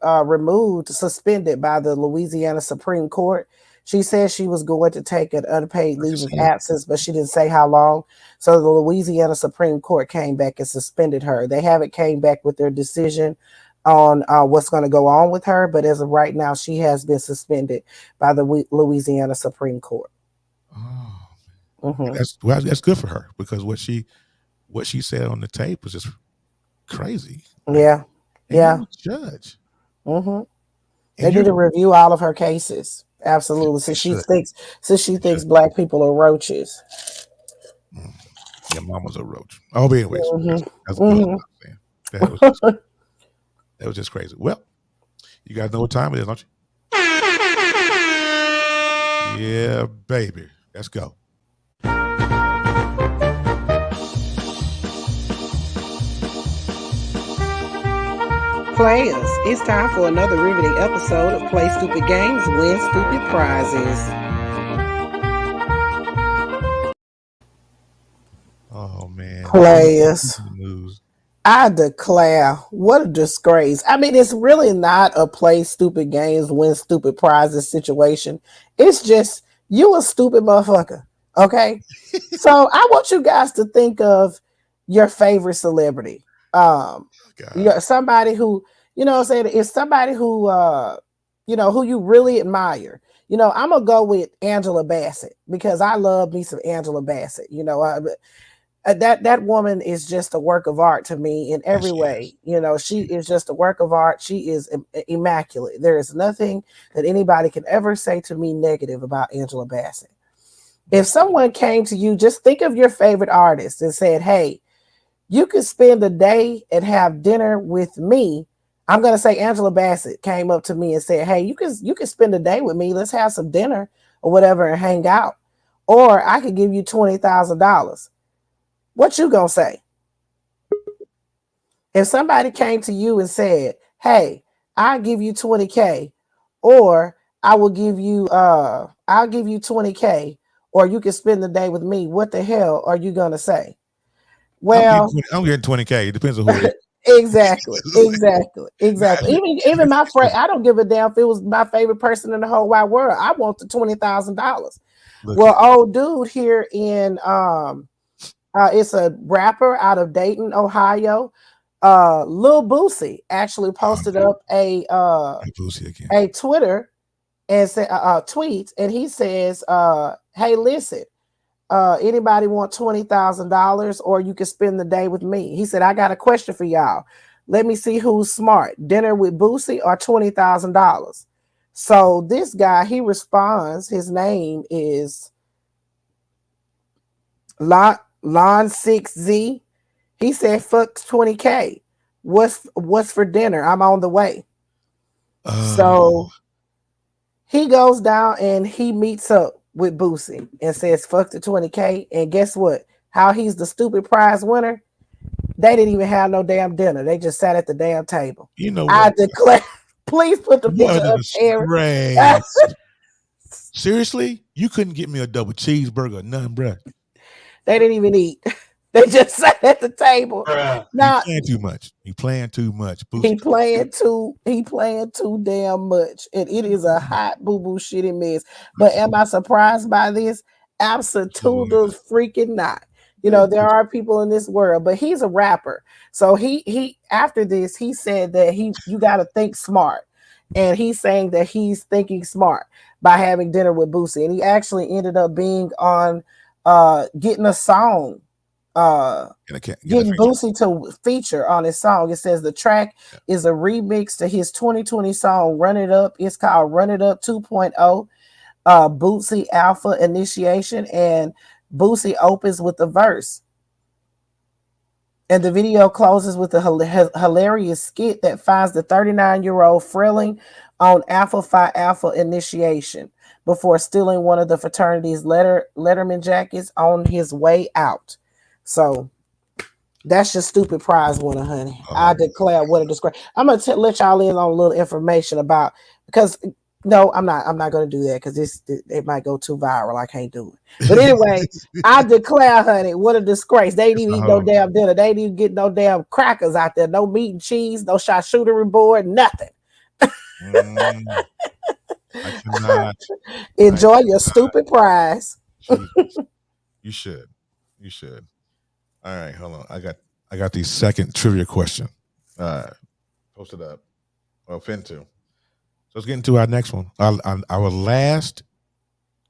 suspended by the Louisiana Supreme Court. She said she was going to take an unpaid leave of absence, but she didn't say how long. So the Louisiana Supreme Court came back and suspended her. They haven't came back with their decision on what's going to go on with her, but as of right now, she has been suspended by the Louisiana Supreme Court. Oh, that's good for her, because what she said on the tape was just crazy. Yeah, yeah. Judge. They need to review all of her cases. Absolutely. Since she thinks black people are roaches. Yeah, mama's a roach. Oh, but anyways, that's what I'm saying. That was just crazy. Well, you guys know what time it is, don't you? Yeah, baby. Let's go. Players, it's time for another riveting episode of Play Stupid Games, Win Stupid Prizes. Oh, man. Players, I declare, what a disgrace. I mean, it's really not a Play Stupid Games, Win Stupid Prizes situation. It's just, you a stupid motherfucker, okay? So I want you guys to think of your favorite celebrity. Somebody who, you know what I'm saying, is somebody who who you really admire. I'm gonna go with Angela Bassett, because I love me some Angela Bassett. That woman is just a work of art to me in every way. She is just a work of art. She is immaculate. There is nothing that anybody can ever say to me negative about Angela Bassett. If someone came to you, just think of your favorite artist and said, hey, you could spend the day and have dinner with me. I'm going to say Angela Bassett came up to me and said, hey, you can spend the day with me. Let's have some dinner or whatever and hang out. Or I could give you $20,000. What you going to say? If somebody came to you and said, hey, I'll give you $20K, or I'll give you $20K, or you can spend the day with me, what the hell are you going to say? Well, I'm getting $20K. It depends on who it is. Exactly. Even my friend, I don't give a damn if it was my favorite person in the whole wide world. I want the $20,000. Well, old dude here in it's a rapper out of Dayton, Ohio. Lil Boosie actually posted up a Twitter and said tweet, and he says, hey, listen. Anybody want $20,000, or you can spend the day with me? He said, I got a question for y'all. Let me see who's smart. Dinner with Boosie or $20,000? So this guy, he responds, his name is Lon6Z. He said, fuck $20K. What's for dinner? I'm on the way. So he goes down and he meets up with Boosie and says, fuck the $20K. And guess what? How he's the stupid prize winner? They didn't even have no damn dinner. They just sat at the damn table. I declare, please put the picture up there. Seriously? You couldn't get me a double cheeseburger or nothing, bruh. They didn't even eat. They just sat at the table. Now, you playing too much. Boosie. He playing too damn much. And it is a hot boo-boo shitty mess. But am I surprised by this? Absolutely freaking not. There are people in this world, but he's a rapper. So he after this, he said that you got to think smart. And he's saying that he's thinking smart by having dinner with Boosie. And he actually ended up being on getting a song. Getting Boosie to feature on his song. It says the track is a remix to his 2020 song Run It Up. It's called Run It Up 2.0, Boosie Alpha Initiation, and Boosie opens with a verse. And the video closes with a hilarious skit that finds the 39-year-old frilling on Alpha Phi Alpha Initiation before stealing one of the fraternity's Letterman jackets on his way out. So that's your stupid prize winner, honey. I declare, what a disgrace. I'm gonna let y'all in on a little information about, because no, I'm not gonna do that because it might go too viral. I can't do it. But anyway, I declare, honey, what a disgrace. They didn't eat no damn dinner. They didn't get no damn crackers out there. No meat and cheese, no charcuterie board, nothing. I cannot. Enjoy your stupid prize. Jesus. You should. You should. All right, hold on. I got the second trivia question. Posted up. Well, fin to. So let's get into our next one. Our last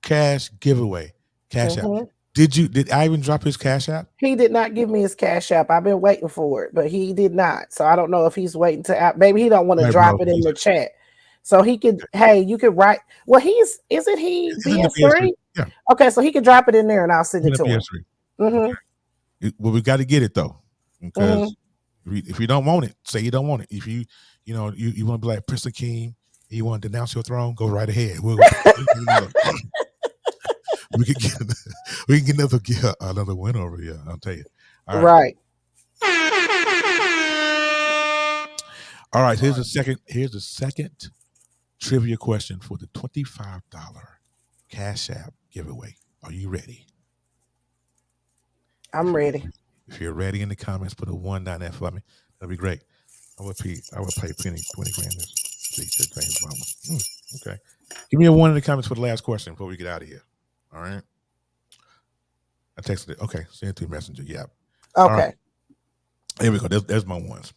cash giveaway. Cash app. Did Ivan drop his cash app? He did not give me his cash app. I've been waiting for it, but he did not. So I don't know if he's waiting to maybe he don't want to drop it in the chat. So he could, hey, you could write. Well, isn't he BS3? Yeah. Okay, so he could drop it in there and I'll send it to him. Okay. Well, we got to get it though. Because if you don't want it, say you don't want it. If you want to be like Prince Akeem, you want to denounce your throne, go right ahead. We can get another win over here. I'll tell you. All right. All right. Here's the second trivia question for the $25 Cash App giveaway. Are you ready? I'm ready. If you're ready, in the comments, put a 1 down there for me. That'd be great. I would pay Penny 20 grand. Okay. Give me a 1 in the comments for the last question before we get out of here. All right. I texted it. Okay. Send it to Messenger. Yeah. Okay. Right. Here we go. There's my ones.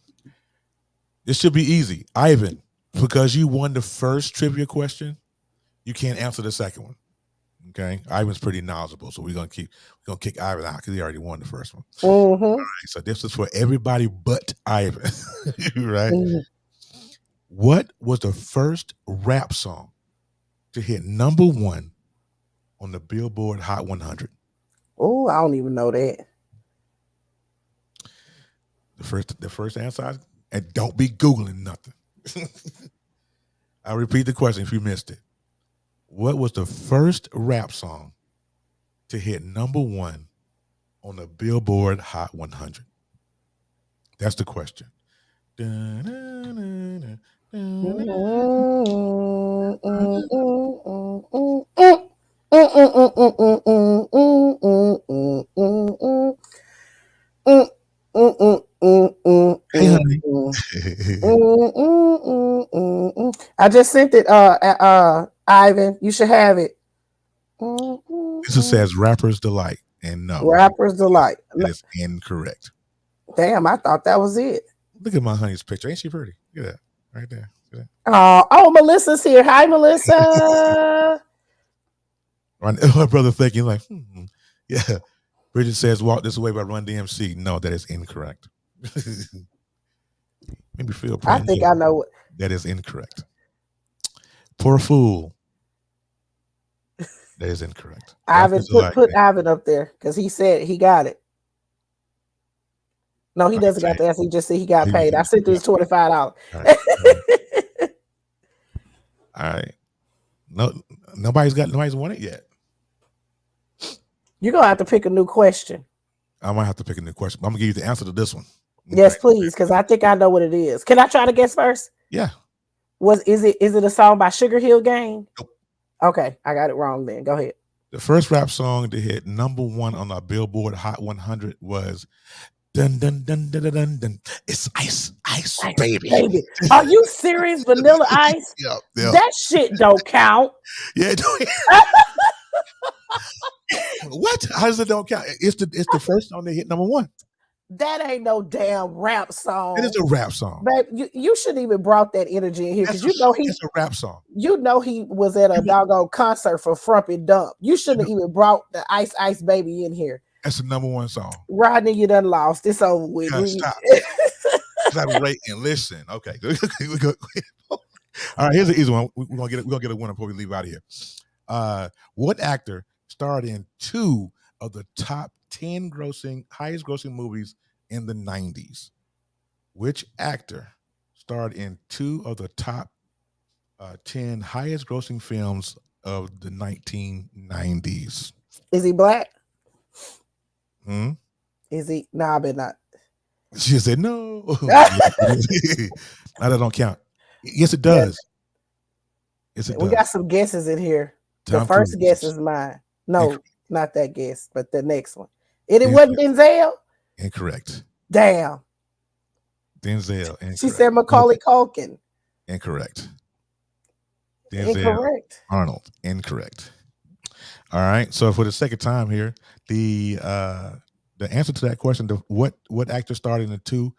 This should be easy. Ivan, because you won the first trivia question, you can't answer the second one. Okay. Ivan's pretty knowledgeable, so we're gonna kick Ivan out because he already won the first one. All right. So this is for everybody but Ivan. Right? What was the first rap song to hit #1 on the Billboard Hot 100? Oh, I don't even know that. The first answer, and don't be Googling nothing. I'll repeat the question if you missed it. What was the first rap song to hit #1 on the Billboard Hot 100? That's the question. Hey, honey. I just sent it, Ivan. You should have it. This says Rapper's Delight, and no. Rapper's Delight. That is incorrect. Damn, I thought that was it. Look at my honey's picture. Ain't she pretty? Look at that. Right there. Oh, Melissa's here. Hi, Melissa. Her brother thinking like, yeah. Bridget says, "Walk This Way" by Run DMC. No, that is incorrect. Maybe feel. I think I know it. That is incorrect. Poor Fool. That is incorrect. Ivan, put Ivan up there because he said he got it. No, he doesn't got the answer. He just said he got paid. I sent his $25. All right. No, nobody's won it yet. You're gonna have to pick a new question. I might have to pick a new question. I'm gonna give you the answer to this one. Yes, please, because I think I know what it is. Can I try to guess first? Yeah. Is it a song by Sugar Hill Gang? Nope. Okay, I got it wrong then. Go ahead. The first rap song to hit #1 on our Billboard Hot 100 was "Dun Dun Dun Dun Dun Dun Dun." It's ice, baby. Are you serious? Vanilla Ice? Yep. That shit don't count. Yeah. What? How does it don't count? It's the first song that hit #1. That ain't no damn rap song. It is a rap song. Babe, you shouldn't even brought that energy in here because you know it's a rap song. You know he was at a doggone concert for Frump and Dump. You shouldn't have even brought the Ice Baby in here. That's the #1 song. Rodney, you done lost. It's over with. Stop. Stop rate and listen. Okay. All right, here's an easy one. We're gonna get a winner before we leave out of here. What actor starred in 2 of the top 10 highest grossing movies in the 90s? Which actor starred in 2 of the top 10 highest grossing films of the 1990s? Is he black? Is he? No, I bet not. She said no. Now that don't count. Yes, it does. Yes, it does. We got some guesses in here. The first guess is mine. No, not that guess, but the next one. It wasn't Denzel? Incorrect. Damn. Denzel. Incorrect. She said Macaulay Culkin. Incorrect. Incorrect. Arnold. Incorrect. All right. So for the second time here, the answer to that question, what actor starred in the two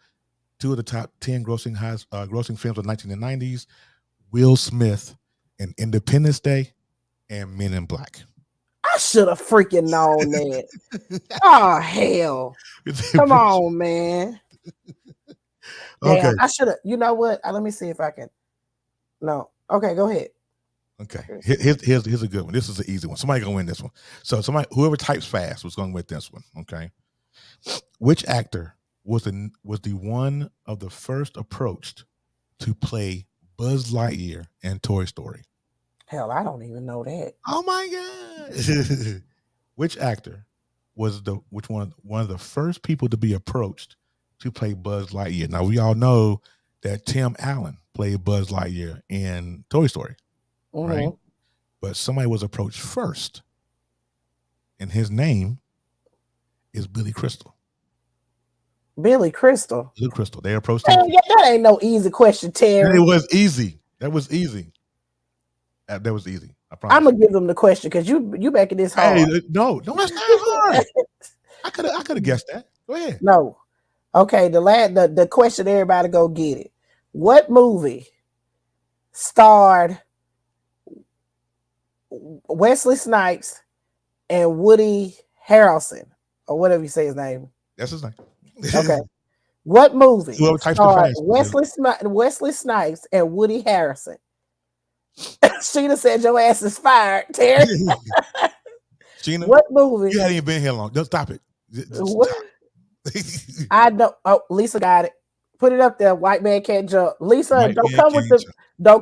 of the top 10 grossing films of the 1990s? Will Smith in Independence Day and Men in Black. I should have freaking known that. Oh hell! Come on, man. Damn, Okay. I should have. You know what? Let me see if I can. No. Okay, go ahead. Okay. Here's a good one. This is an easy one. Somebody gonna win this one. So whoever types fast was gonna win this one. Okay. Which actor was the one of the first approached to play Buzz Lightyear in Toy Story? Hell, I don't even know that. Oh my god! Which actor was one of the first people to be approached to play Buzz Lightyear? Now we all know that Tim Allen played Buzz Lightyear in Toy Story, right? But somebody was approached first, and his name is Billy Crystal. Billy Crystal. Billy Crystal. They approached him. Yeah, that ain't no easy question, Terry. It was easy. That was easy. That was easy. I promise. I'm gonna give them the question because you making this hard. Hey, no, that's not hard. I could have guessed that. Go ahead. No. Okay, the question, everybody go get it. What movie starred Wesley Snipes and Woody Harrelson, or whatever you say his name? That's his name. Okay. What movie starred Wesley Snipes and Woody Harrelson? Sheena said your ass is fired, Terry. Sheena, what movie? You hadn't even been here long. Don't stop it. I know. Oh, Lisa got it. Put it up there. White man can't jump. Lisa, don't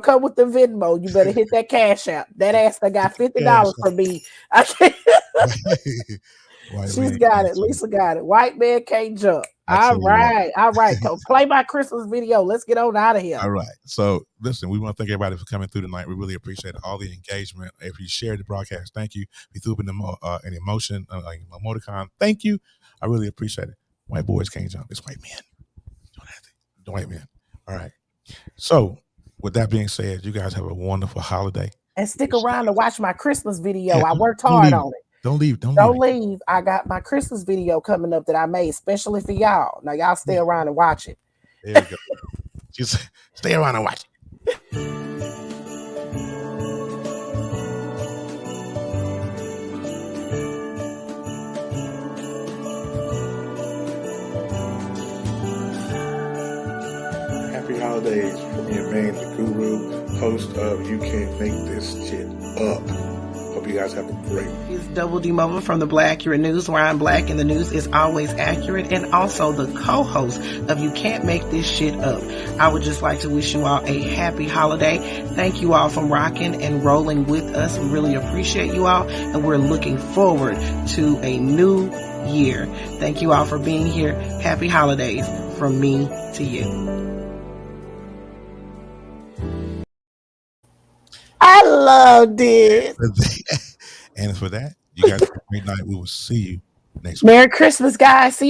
come with the Venmo. You better hit that Cash App. That ass that got $50 from me. I can't. She's got it. Lisa got it. White man can't jump. All right. Play my Christmas video. Let's get on out of here. All right. So listen, we want to thank everybody for coming through tonight. We really appreciate all the engagement. If you shared the broadcast, thank you. If you threw up an emotion, like emoticon, thank you. I really appreciate it. White boys can't jump. It's white men. White men. All right. So with that being said, you guys have a wonderful holiday. And stick around to watch my Christmas video. I worked hard on it. Don't leave. Don't leave. I got my Christmas video coming up that I made especially for y'all. Now y'all stay around and watch it. There you go. Just stay around and watch it. Happy holidays from your man, the Guru, host of You Can't Make This Shit Up. Hope you guys have a great one. It's Doubledee from the Black Accurate News, where I'm black and the news is always accurate, and also the co-host of You Can't Make This Shit Up. I would just like to wish you all a happy holiday. Thank you all for rocking and rolling with us. We really appreciate you all, and we're looking forward to a new year. Thank you all for being here. Happy holidays from me to you. I loved it. And for that, you guys have a great night. We will see you next week. Merry Christmas, guys. See you.